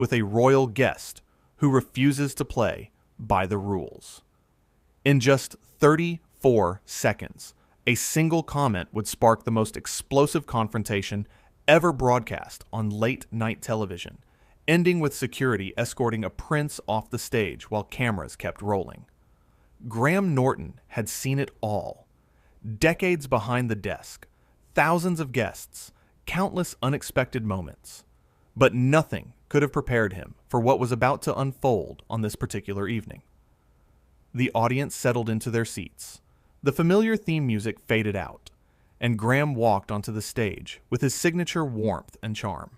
with a royal guest who refuses to play by the rules. In just 34 seconds, a single comment would spark the most explosive confrontation ever broadcast on late-night television, ending with security escorting a prince off the stage while cameras kept rolling. Graham Norton had seen it all. Decades behind the desk, thousands of guests, countless unexpected moments. But nothing could have prepared him for what was about to unfold on this particular evening. The audience settled into their seats. The familiar theme music faded out, and Graham walked onto the stage with his signature warmth and charm.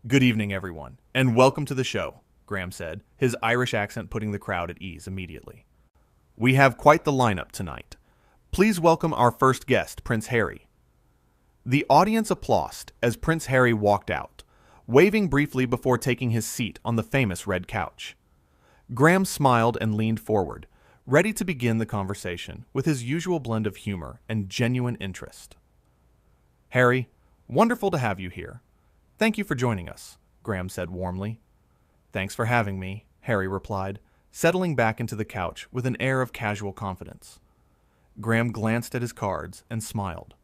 "Good evening, everyone, and welcome to the show," Graham said, his Irish accent putting the crowd at ease immediately. "We have quite the lineup tonight. Please welcome our first guest, Prince Harry." The audience applauded as Prince Harry walked out, waving briefly before taking his seat on the famous red couch. Graham smiled and leaned forward, ready to begin the conversation with his usual blend of humor and genuine interest. "Harry, wonderful to have you here. Thank you for joining us," Graham said warmly. "Thanks for having me," Harry replied, settling back into the couch with an air of casual confidence. Graham glanced at his cards and smiled.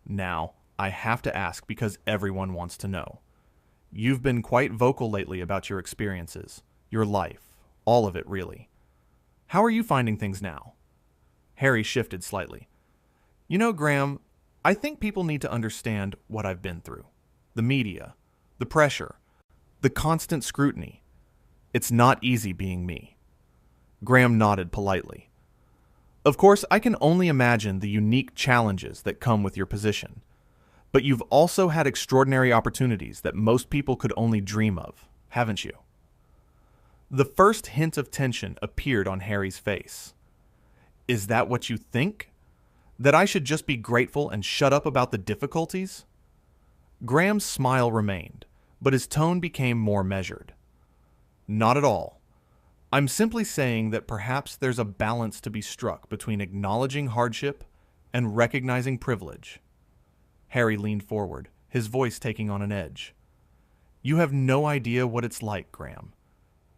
"Now, I have to ask because everyone wants to know. You've been quite vocal lately about your experiences, your life, all of it really. How are you finding things now?" Harry shifted slightly. "You know, Graham, I think people need to understand what I've been through. The media, the pressure, the constant scrutiny. It's not easy being me." Graham nodded politely. "Of course, I can only imagine the unique challenges that come with your position. But you've also had extraordinary opportunities that most people could only dream of, haven't you?" The first hint of tension appeared on Harry's face. "Is that what you think? That I should just be grateful and shut up about the difficulties?" Graham's smile remained, but his tone became more measured. "Not at all. I'm simply saying that perhaps there's a balance to be struck between acknowledging hardship and recognizing privilege." Harry leaned forward, his voice taking on an edge. "You have no idea what it's like, Graham.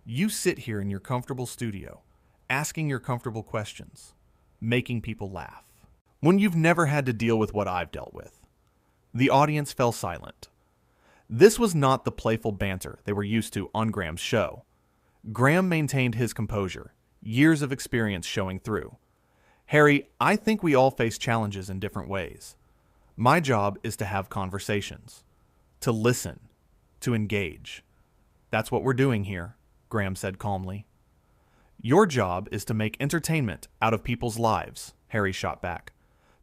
You sit here in your comfortable studio, asking your comfortable questions, making people laugh, when you've never had to deal with what I've dealt with." The audience fell silent. This was not the playful banter they were used to on Graham's show. Graham maintained his composure, years of experience showing through. "Harry, I think we all face challenges in different ways. My job is to have conversations, to listen, to engage. That's what we're doing here," Graham said calmly. "Your job is to make entertainment out of people's lives," Harry shot back.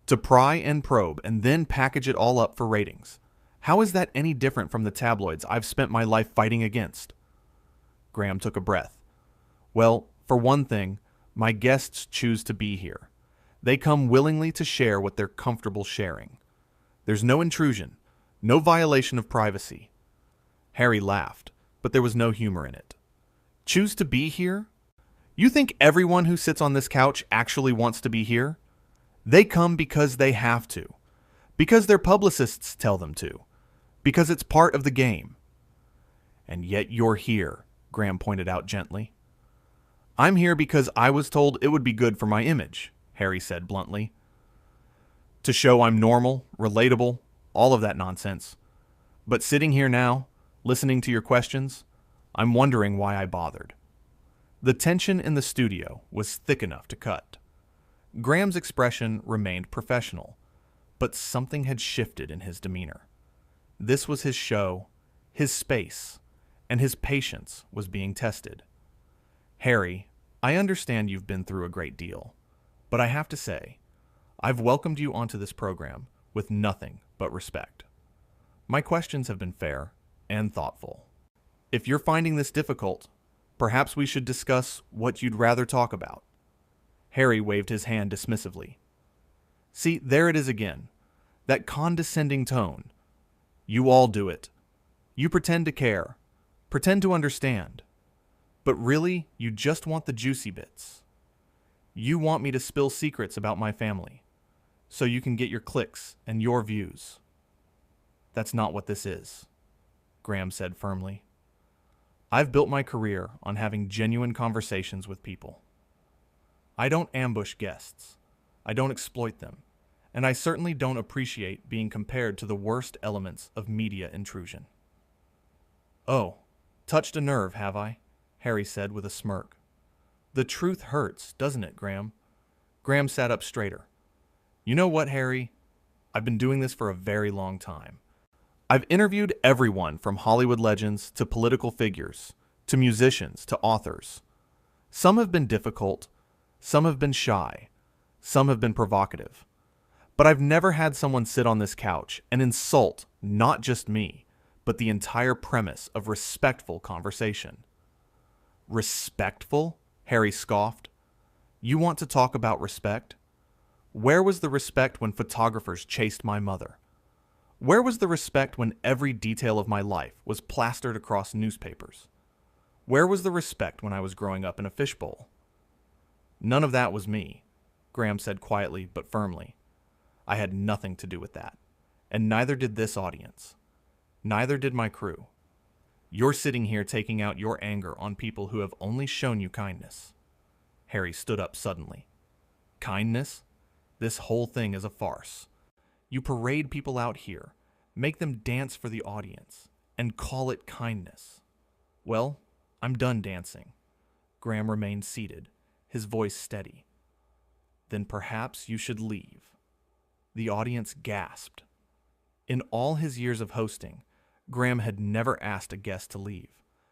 "To pry and probe and then package it all up for ratings. How is that any different from the tabloids I've spent my life fighting against?" Graham took a breath. "Well, for one thing, my guests choose to be here. They come willingly to share what they're comfortable sharing. There's no intrusion, no violation of privacy." Harry laughed, but there was no humor in it. "Choose to be here? You think everyone who sits on this couch actually wants to be here? They come because they have to, because their publicists tell them to, because it's part of the game." "And yet you're here," Graham pointed out gently. "I'm here because I was told it would be good for my image," Harry said bluntly. "To show I'm normal, relatable, all of that nonsense. But sitting here now, listening to your questions, I'm wondering why I bothered." The tension in the studio was thick enough to cut. Graham's expression remained professional, but something had shifted in his demeanor. This was his show, his space, and his patience was being tested. "Harry, I understand you've been through a great deal, but I have to say, I've welcomed you onto this program with nothing but respect. My questions have been fair and thoughtful. If you're finding this difficult, perhaps we should discuss what you'd rather talk about." Harry waved his hand dismissively. "See, there it is again. That condescending tone. You all do it. You pretend to care, pretend to understand. But really, you just want the juicy bits. You want me to spill secrets about my family, so you can get your clicks and your views. That's not what this is," Graham said firmly. I've built my career on having genuine conversations with people. I don't ambush guests. I don't exploit them. And I certainly don't appreciate being compared to the worst elements of media intrusion. Oh, touched a nerve, have I? Harry said with a smirk. The truth hurts, doesn't it, Graham? Graham sat up straighter. You know what, Harry? I've been doing this for a very long time. I've interviewed everyone from Hollywood legends to political figures, to musicians, to authors. Some have been difficult, some have been shy, some have been provocative. But I've never had someone sit on this couch and insult not just me, but the entire premise of respectful conversation. Respectful? Harry scoffed. You want to talk about respect? Where was the respect when photographers chased my mother? Where was the respect when every detail of my life was plastered across newspapers? Where was the respect when I was growing up in a fishbowl? None of that was me, Graham said quietly but firmly. I had nothing to do with that, and neither did this audience. Neither did my crew. You're sitting here taking out your anger on people who have only shown you kindness. Harry stood up suddenly. Kindness? This whole thing is a farce. You parade people out here, make them dance for the audience, and call it kindness. Well, I'm done dancing. Graham remained seated, his voice steady. Then perhaps you should leave. The audience gasped. In all his years of hosting, Graham had never asked a guest to leave.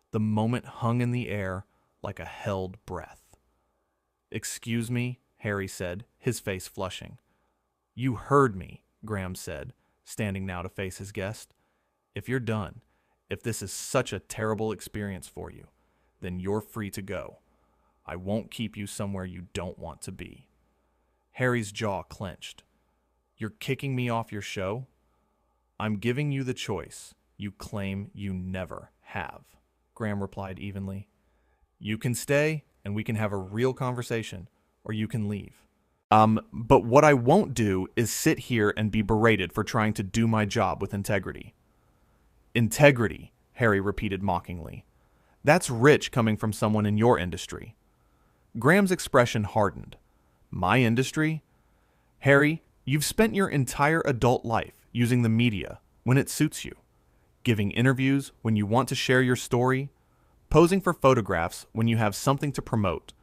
The moment hung in the air like a held breath. Excuse me, Harry said, his face flushing. You heard me, Graham said, standing now to face his guest. If you're done, if this is such a terrible experience for you, then you're free to go. I won't keep you somewhere you don't want to be. Harry's jaw clenched. You're kicking me off your show? I'm giving you the choice you claim you never have, Graham replied evenly. You can stay, and we can have a real conversation, or you can leave. But what I won't do is sit here and be berated for trying to do my job with integrity. Integrity, Harry repeated mockingly. That's rich coming from someone in your industry. Graham's expression hardened. My industry? Harry, you've spent your entire adult life using the media when it suits you, giving interviews when you want to share your story, posing for photographs when you have something to promote,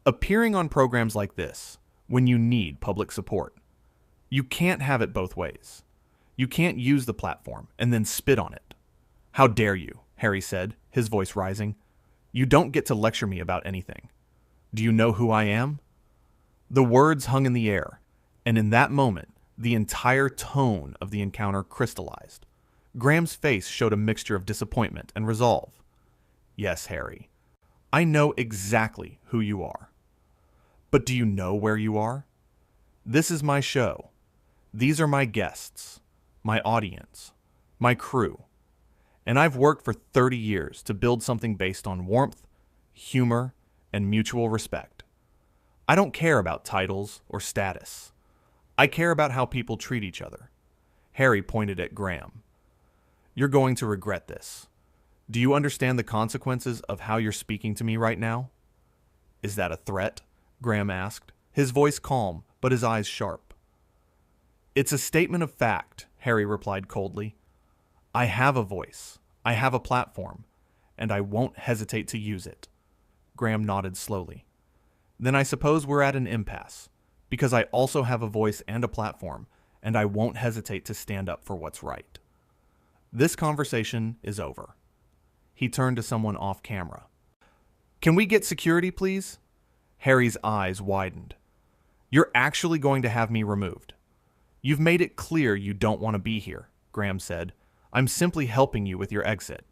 appearing on programs like this when you need public support. You can't have it both ways. You can't use the platform and then spit on it. How dare you, Harry said, his voice rising. You don't get to lecture me about anything. Do you know who I am? The words hung in the air, and in that moment, the entire tone of the encounter crystallized. Graham's face showed a mixture of disappointment and resolve. Yes, Harry, I know exactly who you are. But do you know where you are? This is my show. These are my guests, my audience, my crew. And I've worked for 30 years to build something based on warmth, humor, and mutual respect. I don't care about titles or status. I care about how people treat each other. Harry pointed at Graham. You're going to regret this. Do you understand the consequences of how you're speaking to me right now? Is that a threat? Graham asked, his voice calm, but his eyes sharp. It's a statement of fact, Harry replied coldly. I have a voice, I have a platform, and I won't hesitate to use it. Graham nodded slowly. Then I suppose we're at an impasse, because I also have a voice and a platform, and I won't hesitate to stand up for what's right. This conversation is over. He turned to someone off camera. Can we get security, please? Harry's eyes widened. You're actually going to have me removed. You've made it clear you don't want to be here, Graham said. I'm simply helping you with your exit.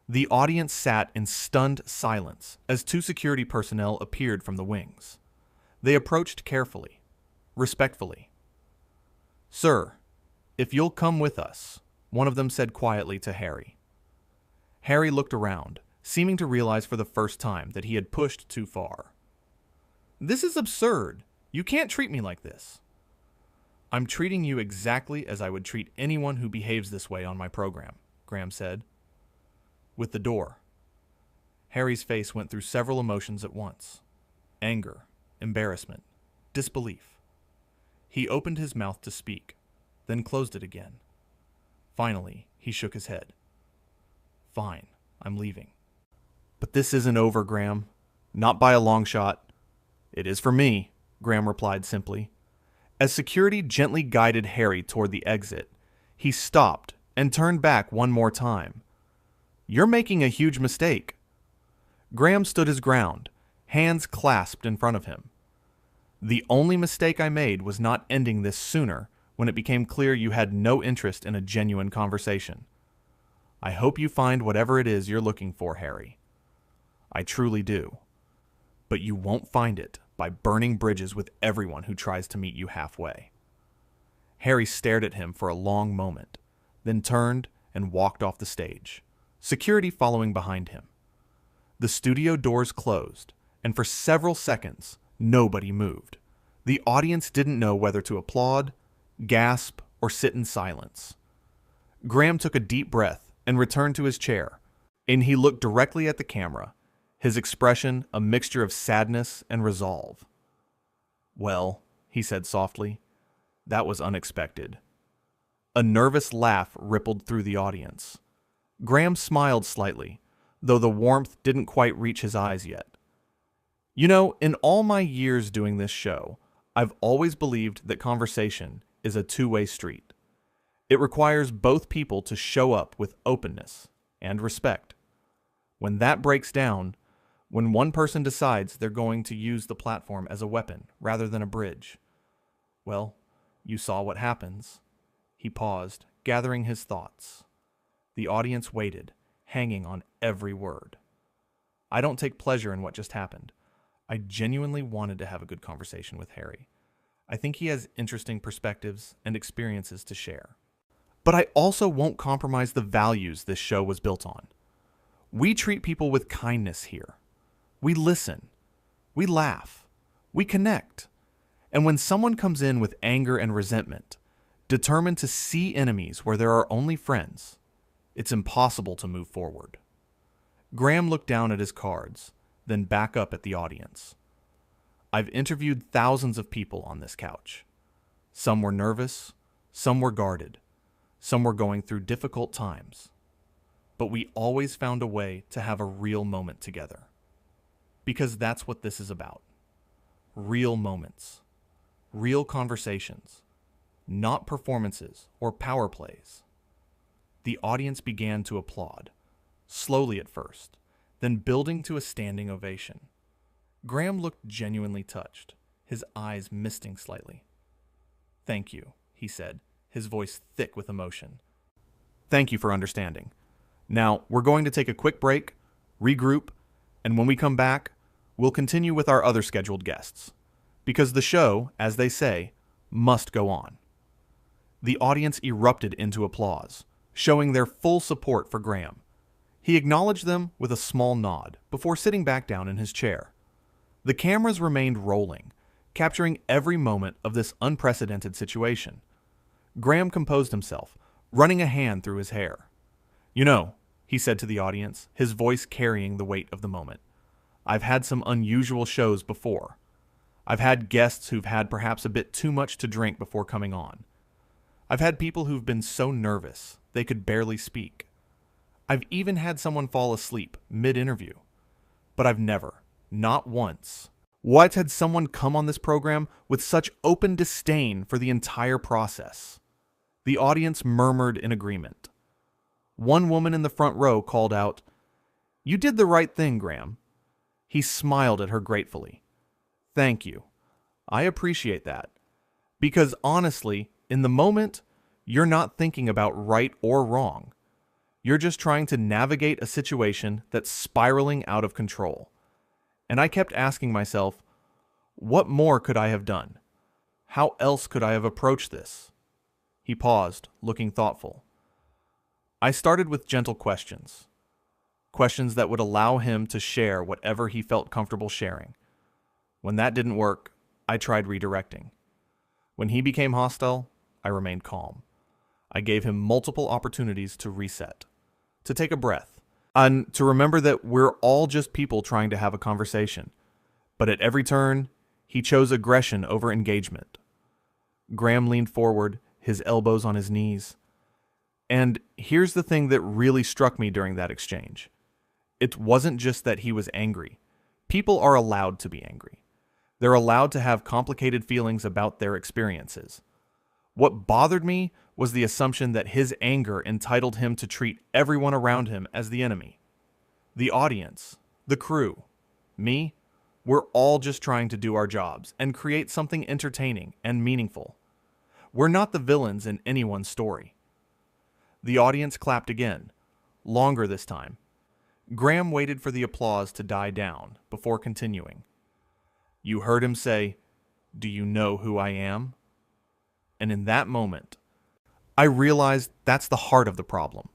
The audience sat in stunned silence as two security personnel appeared from the wings. They approached carefully, respectfully. Sir, if you'll come with us, one of them said quietly to Harry. Harry looked around, seeming to realize for the first time that he had pushed too far. This is absurd. You can't treat me like this. I'm treating you exactly as I would treat anyone who behaves this way on my program, Graham said. With the door. Harry's face went through several emotions at once: anger, embarrassment, disbelief. He opened his mouth to speak, then closed it again. Finally, he shook his head. Fine, I'm leaving. But this isn't over, Graham. Not by a long shot. It is for me, Graham replied simply. As security gently guided Harry toward the exit, he stopped and turned back one more time. You're making a huge mistake. Graham stood his ground, hands clasped in front of him. The only mistake I made was not ending this sooner when it became clear you had no interest in a genuine conversation. I hope you find whatever it is you're looking for, Harry. I truly do. But you won't find it by burning bridges with everyone who tries to meet you halfway. Harry stared at him for a long moment, then turned and walked off the stage, security following behind him. The studio doors closed, and for several seconds, nobody moved. The audience didn't know whether to applaud, gasp, or sit in silence. Graham took a deep breath and returned to his chair, and he looked directly at the camera, his expression a mixture of sadness and resolve. Well, he said softly, that was unexpected. A nervous laugh rippled through the audience. Graham smiled slightly, though the warmth didn't quite reach his eyes yet. You know, in all my years doing this show, I've always believed that conversation is a two-way street. It requires both people to show up with openness and respect. When that breaks down, when one person decides they're going to use the platform as a weapon rather than a bridge, well, you saw what happens. He paused, gathering his thoughts. The audience waited, hanging on every word. I don't take pleasure in what just happened. I genuinely wanted to have a good conversation with Harry. I think he has interesting perspectives and experiences to share. But I also won't compromise the values this show was built on. We treat people with kindness here. We listen. We laugh. We connect. And when someone comes in with anger and resentment, determined to see enemies where there are only friends, it's impossible to move forward. Graham looked down at his cards, then back up at the audience. I've interviewed thousands of people on this couch. Some were nervous, some were guarded, some were going through difficult times. But we always found a way to have a real moment together. Because that's what this is about. Real moments. Real conversations. Not performances or power plays. The audience began to applaud, slowly at first, then building to a standing ovation. Graham looked genuinely touched, his eyes misting slightly. Thank you, he said, his voice thick with emotion. Thank you for understanding. Now, we're going to take a quick break, regroup, and when we come back, we'll continue with our other scheduled guests. Because the show, as they say, must go on. The audience erupted into applause, showing their full support for Graham. He acknowledged them with a small nod before sitting back down in his chair. The cameras remained rolling, capturing every moment of this unprecedented situation. Graham composed himself, running a hand through his hair. You know, he said to the audience, his voice carrying the weight of the moment, I've had some unusual shows before. I've had guests who've had perhaps a bit too much to drink before coming on. I've had people who've been so nervous they could barely speak. I've even had someone fall asleep mid-interview. But I've never, not once, had someone come on this program with such open disdain for the entire process. The audience murmured in agreement. One woman in the front row called out, "You did the right thing, Graham." He smiled at her gratefully. Thank you. I appreciate that. Because honestly, in the moment, you're not thinking about right or wrong. You're just trying to navigate a situation that's spiraling out of control. And I kept asking myself, what more could I have done? How else could I have approached this? He paused, looking thoughtful. I started with gentle questions. Questions that would allow him to share whatever he felt comfortable sharing. When that didn't work, I tried redirecting. When he became hostile, I remained calm. I gave him multiple opportunities to reset, to take a breath, And to remember that we're all just people trying to have a conversation. But at every turn, he chose aggression over engagement. Graham leaned forward, his elbows on his knees. And here's the thing that really struck me during that exchange. It wasn't just that he was angry. People are allowed to be angry. They're allowed to have complicated feelings about their experiences. What bothered me was the assumption that his anger entitled him to treat everyone around him as the enemy. The audience, the crew, me, we're all just trying to do our jobs and create something entertaining and meaningful. We're not the villains in anyone's story. The audience clapped again, longer this time. Graham waited for the applause to die down before continuing. You heard him say, "Do you know who I am?" And in that moment, I realized that's the heart of the problem.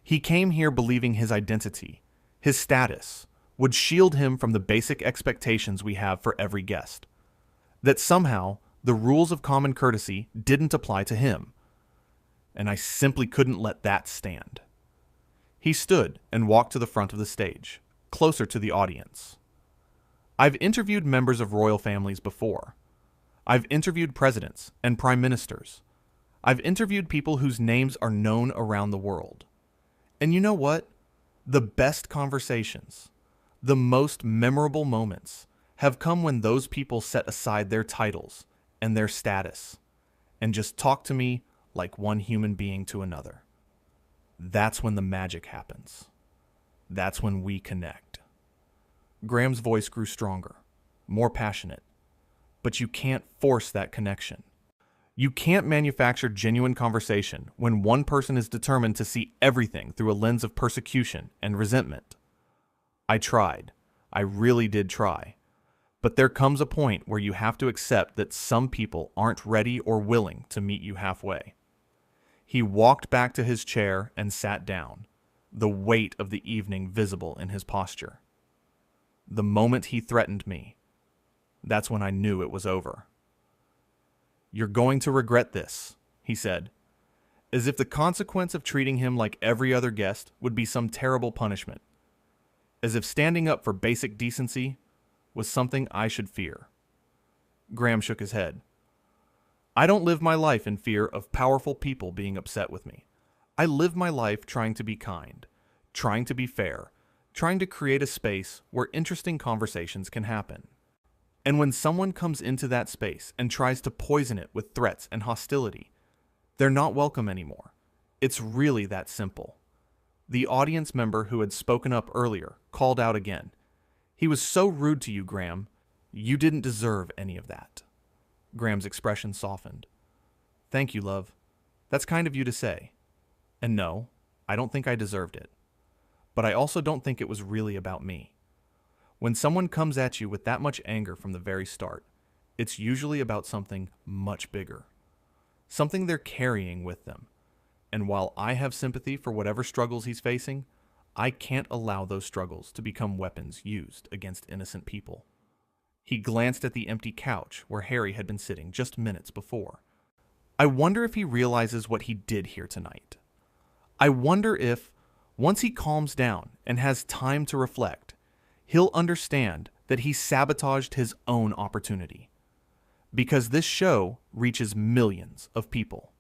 He came here believing his identity, his status, would shield him from the basic expectations we have for every guest. That somehow, the rules of common courtesy didn't apply to him. And I simply couldn't let that stand. He stood and walked to the front of the stage, closer to the audience. I've interviewed members of royal families before. I've interviewed presidents and prime ministers. I've interviewed people whose names are known around the world. And you know what? The best conversations, the most memorable moments, have come when those people set aside their titles and their status and just talk to me like one human being to another. That's when the magic happens. That's when we connect. Graham's voice grew stronger, more passionate. But you can't force that connection. You can't manufacture genuine conversation when one person is determined to see everything through a lens of persecution and resentment. I tried. I really did try. But there comes a point where you have to accept that some people aren't ready or willing to meet you halfway. He walked back to his chair and sat down, the weight of the evening visible in his posture. The moment he threatened me, that's when I knew it was over. You're going to regret this, he said, as if the consequence of treating him like every other guest would be some terrible punishment, as if standing up for basic decency was something I should fear. Graham shook his head. I don't live my life in fear of powerful people being upset with me. I live my life trying to be kind, trying to be fair, trying to create a space where interesting conversations can happen. And when someone comes into that space and tries to poison it with threats and hostility, they're not welcome anymore. It's really that simple. The audience member who had spoken up earlier called out again. He was so rude to you, Graham. You didn't deserve any of that. Graham's expression softened. Thank you, love. That's kind of you to say. And no, I don't think I deserved it. But I also don't think it was really about me. When someone comes at you with that much anger from the very start, it's usually about something much bigger. Something they're carrying with them. And while I have sympathy for whatever struggles he's facing, I can't allow those struggles to become weapons used against innocent people. He glanced at the empty couch where Harry had been sitting just minutes before. I wonder if he realizes what he did here tonight. I wonder if, once he calms down and has time to reflect, he'll understand that he sabotaged his own opportunity. Because this show reaches millions of people.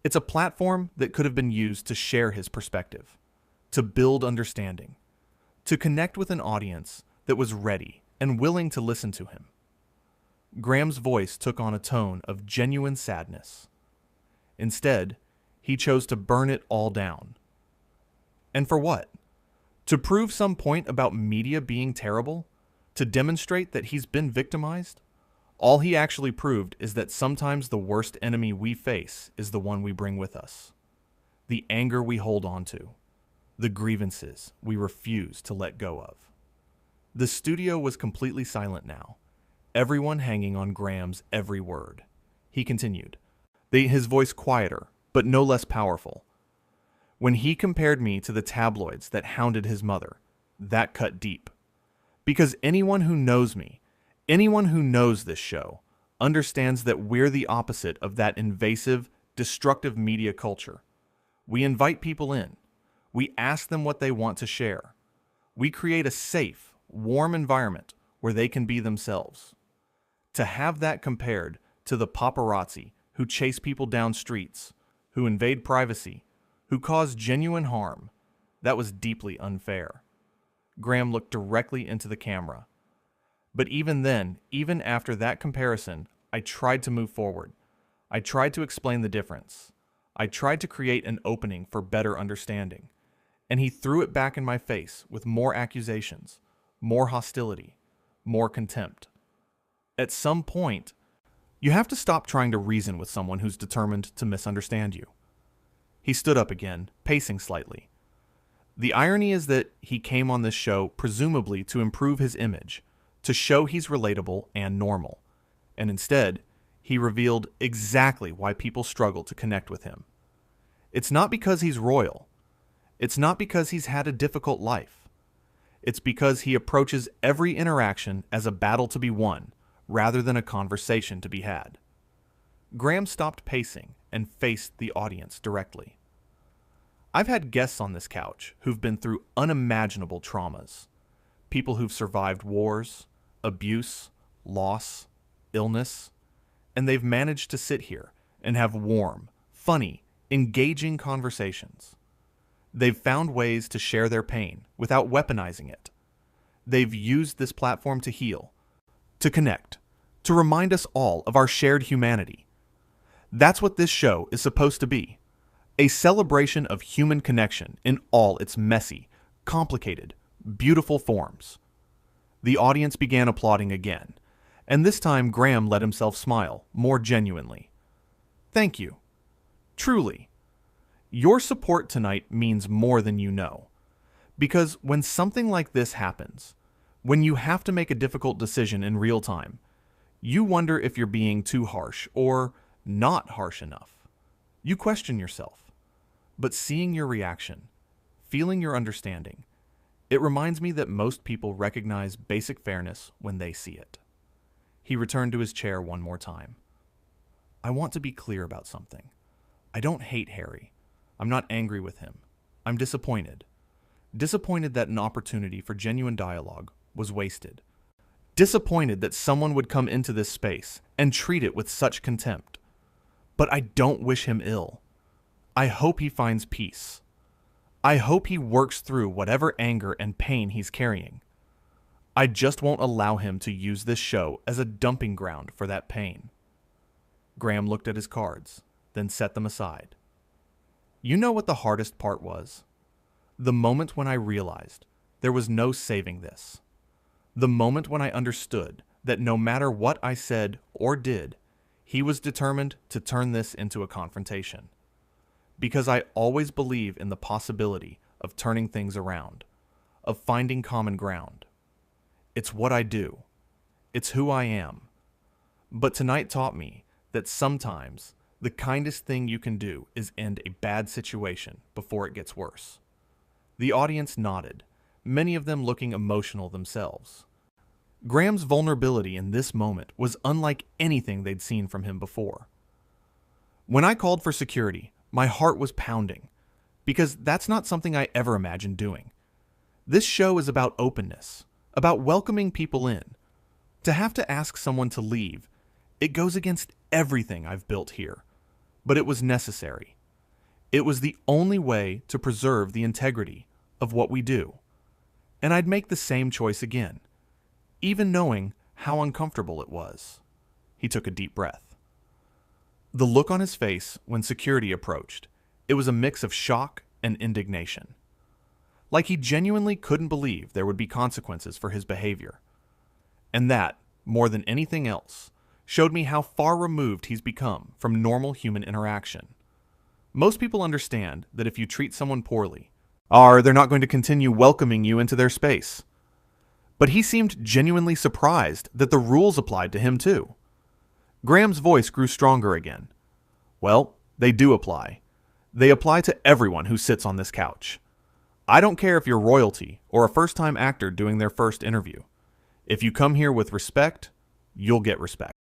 It's a platform that could have been used to share his perspective, to build understanding, to connect with an audience that was ready and willing to listen to him. Graham's voice took on a tone of genuine sadness. Instead, he chose to burn it all down. And for what? To prove some point about media being terrible? To demonstrate that he's been victimized? All he actually proved is that sometimes the worst enemy we face is the one we bring with us. The anger we hold on to. The grievances we refuse to let go of. The studio was completely silent now, everyone hanging on Graham's every word. He continued, his voice quieter, but no less powerful. When he compared me to the tabloids that hounded his mother, that cut deep. Because anyone who knows me, anyone who knows this show, understands that we're the opposite of that invasive, destructive media culture. We invite people in. We ask them what they want to share. We create a safe, warm environment where they can be themselves. To have that compared to the paparazzi who chase people down streets, who invade privacy, who cause genuine harm, that was deeply unfair. Graham looked directly into the camera. But even then, even after that comparison, I tried to move forward. I tried to explain the difference. I tried to create an opening for better understanding. And he threw it back in my face with more accusations, more hostility, more contempt. At some point, you have to stop trying to reason with someone who's determined to misunderstand you. He stood up again, pacing slightly. The irony is that he came on this show presumably to improve his image, to show he's relatable and normal. And instead, he revealed exactly why people struggle to connect with him. It's not because he's royal. It's not because he's had a difficult life. It's because he approaches every interaction as a battle to be won, rather than a conversation to be had. Graham stopped pacing and faced the audience directly. I've had guests on this couch who've been through unimaginable traumas. People who've survived wars, abuse, loss, illness, and they've managed to sit here and have warm, funny, engaging conversations. They've found ways to share their pain without weaponizing it. They've used this platform to heal, to connect, to remind us all of our shared humanity. That's what this show is supposed to be. A celebration of human connection in all its messy, complicated, beautiful forms. The audience began applauding again, and this time Graham let himself smile more genuinely. Thank you. Truly. Your support tonight means more than you know. Because when something like this happens, when you have to make a difficult decision in real time, you wonder if you're being too harsh or not harsh enough. You question yourself. But seeing your reaction, feeling your understanding, it reminds me that most people recognize basic fairness when they see it. He returned to his chair one more time. I want to be clear about something. I don't hate Harry. I'm not angry with him. I'm disappointed. Disappointed that an opportunity for genuine dialogue was wasted. Disappointed that someone would come into this space and treat it with such contempt. But I don't wish him ill. I hope he finds peace. I hope he works through whatever anger and pain he's carrying. I just won't allow him to use this show as a dumping ground for that pain. Graham looked at his cards, then set them aside. You know what the hardest part was? The moment when I realized there was no saving this. The moment when I understood that no matter what I said or did, he was determined to turn this into a confrontation. Because I always believe in the possibility of turning things around, of finding common ground. It's what I do. It's who I am. But tonight taught me that sometimes the kindest thing you can do is end a bad situation before it gets worse. The audience nodded, many of them looking emotional themselves. Graham's vulnerability in this moment was unlike anything they'd seen from him before. When I called for security, my heart was pounding, because that's not something I ever imagined doing. This show is about openness, about welcoming people in. To have to ask someone to leave, it goes against everything I've built here. But it was necessary. It was the only way to preserve the integrity of what we do. And I'd make the same choice again, even knowing how uncomfortable it was. He took a deep breath. The look on his face when security approached, it was a mix of shock and indignation. Like he genuinely couldn't believe there would be consequences for his behavior. And that, more than anything else, showed me how far removed he's become from normal human interaction. Most people understand that if you treat someone poorly, they're not going to continue welcoming you into their space. But he seemed genuinely surprised that the rules applied to him too. Graham's voice grew stronger again. Well, they do apply. They apply to everyone who sits on this couch. I don't care if you're royalty or a first-time actor doing their first interview. If you come here with respect, you'll get respect.